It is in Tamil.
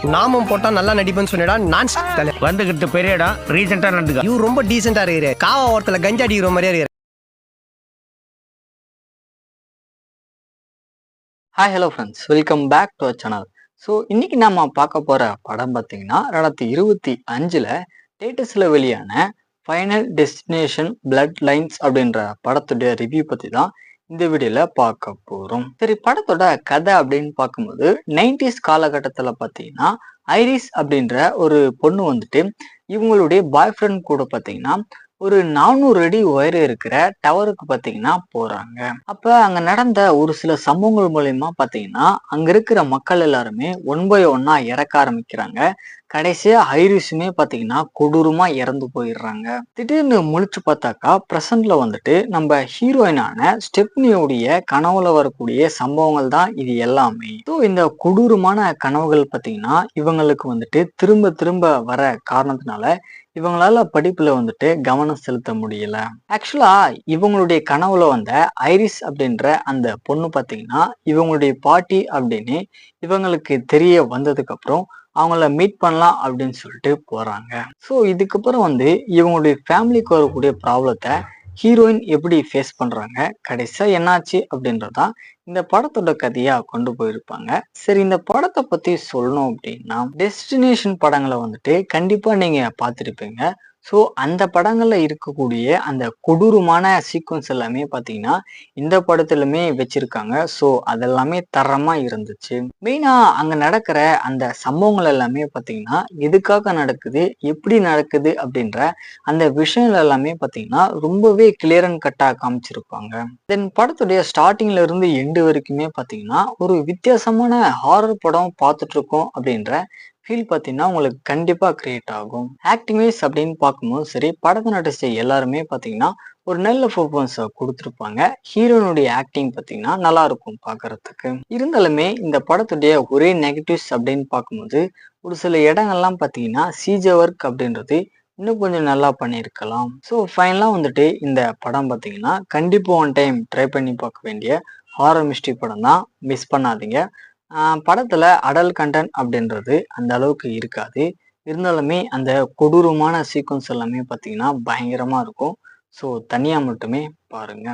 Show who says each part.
Speaker 1: நாமம் போட்டா நல்லா நடிப்பேன்னு சொன்னடா. நான் தலை
Speaker 2: வந்துகிட்டு பெரிய இடம் ரீசெண்டா நடந்துக்க.
Speaker 1: இவரு ரொம்ப டீசெண்டா இருக்கிற. காவா ஓரத்துல கஞ்சா அடிக்கிற மாதிரியா இருக்கிற.
Speaker 3: Hi hello friends, welcome back to our channel. So இன்னைக்கு நம்ம பார்க்க போற படம் பார்த்தீங்கன்னா 2025ல் லேட்டஸ்ட்ல வெளியான ஃபைனல் டெஸ்டினேஷன் பிளட் லைன்ஸ் அப்படின்ற படத்துடைய ரிவ்யூ பத்தி தான் இந்த வீடியோல பார்க்க போறோம். சரி, படத்தோட கதை அப்படின்னு பார்க்கும்போது 90s காலகட்டத்தில் பார்த்தீங்கன்னா ஐரிஸ் அப்படின்ற ஒரு பொண்ணு வந்துட்டு இவங்களுடைய பாய் ஃப்ரெண்ட் கூட பார்த்தீங்கன்னா ஒரு 400 அடி உயரம் இருக்கிற டவருக்கு பார்த்தீங்கன்னா போறாங்க. அப்ப அங்க நடந்த ஒரு சில சம்பவங்கள் மூலயமா பார்த்தீங்கன்னா அங்க இருக்கிற மக்கள் எல்லாருமே ஒன் பை ஒன்னா இறக்க ஆரம்பிக்கிறாங்க. கடைசியா ஐரிஸுமே பார்த்தீங்கன்னா கொடூரமா இறந்து போயிடுறாங்க. திடீர்னு முழிச்சு பார்த்தாக்கா பிரசன்ட்ல வந்துட்டு நம்ம ஹீரோயினான ஸ்டெப்னியோடைய கனவுல வரக்கூடிய சம்பவங்கள் தான் இது எல்லாமே. ஸோ இந்த கொடூரமான கனவுகள் பார்த்தீங்கன்னா இவங்களுக்கு வந்துட்டு திரும்ப திரும்ப வர காரணத்தினால இவங்களால படிப்புல வந்துட்டு கவனம் செலுத்த முடியல. ஆக்சுவலா இவங்களுடைய கனவுல வந்த ஐரிஸ் அப்படின்ற அந்த பொண்ணு பார்த்தீங்கன்னா இவங்களுடைய பாட்டி அப்படின்னு இவங்களுக்கு தெரிய வந்ததுக்கு அப்புறம் அவங்கள மீட் பண்ணலாம் அப்படின்னு சொல்லிட்டு போறாங்க. ஸோ இதுக்கப்புறம் வந்து இவங்களுடைய ஃபேமிலிக்கு வரக்கூடிய ப்ராப்ளத்தை ஹீரோயின் எப்படி ஃபேஸ் பண்றாங்க, கடைசியா என்னாச்சு அப்படின்றதான் இந்த படத்தோட கதையா கொண்டு போயிருப்பாங்க. சரி, இந்த படத்தை பத்தி சொல்லணும் அப்படின்னா டெஸ்டினேஷன் படங்களை வந்துட்டு கண்டிப்பா நீங்க பார்த்துருப்பீங்க. ஸோ அந்த படங்கள்ல இருக்கக்கூடிய அந்த கொடூரமான சீக்வன்ஸ் எல்லாமே பார்த்தீங்கன்னா இந்த படத்துலயுமே வச்சிருக்காங்க. ஸோ அதெல்லாமே தரமா இருந்துச்சு. மெயினா அங்க நடக்கிற அந்த சம்பவங்கள் எல்லாமே பார்த்தீங்கன்னா எதுக்காக நடக்குது, எப்படி நடக்குது அப்படின்ற அந்த விஷயங்கள் எல்லாமே பார்த்தீங்கன்னா ரொம்பவே கிளியர் அண்ட் கட்டா காமிச்சிருப்பாங்க. தென் படத்துடைய ஸ்டார்டிங்ல இருந்து எண்டு வரைக்குமே பார்த்தீங்கன்னா ஒரு வித்தியாசமான ஹாரர் படம் பார்த்துட்டு இருக்கோம் அப்படின்ற ஃபீல் பார்த்தீங்கன்னா உங்களுக்கு கண்டிப்பா கிரியேட் ஆகும். ஆக்டிங் வைஸ் அப்படின்னு பார்க்கும்போது சரி, படத்தை நடிச்ச எல்லாருமே பார்த்தீங்கன்னா ஒரு நல்ல பெர்ஃபார்மன்ஸை கொடுத்துருப்பாங்க. ஹீரோனுடைய ஆக்டிங் பார்த்தீங்கன்னா நல்லா இருக்கும் பார்க்கறதுக்கு. இருந்தாலுமே இந்த படத்துடைய ஒரே நெகட்டிவ்ஸ் அப்படின்னு பார்க்கும்போது ஒரு சில இடங்கள்லாம் பார்த்தீங்கன்னா சிஜி ஒர்க் அப்படின்றது இன்னும் கொஞ்சம் நல்லா பண்ணியிருக்கலாம். ஸோ ஃபைனலாக வந்துட்டு இந்த படம் பார்த்தீங்கன்னா கண்டிப்பாக ஒன் டைம் ட்ரை பண்ணி பார்க்க வேண்டிய ஹாரர் மிஸ்ட்ரி படம் தான். மிஸ் பண்ணாதீங்க. படத்துல அடல் கண்டென்ட் அப்படின்றது அந்த அளவுக்கு இருக்காது. இருந்தாலுமே அந்த கொடூரமான சீக்வன்ஸ் எல்லாமே பார்த்தீங்கன்னா பயங்கரமா இருக்கும். ஸோ தனியா மட்டுமே பாருங்க.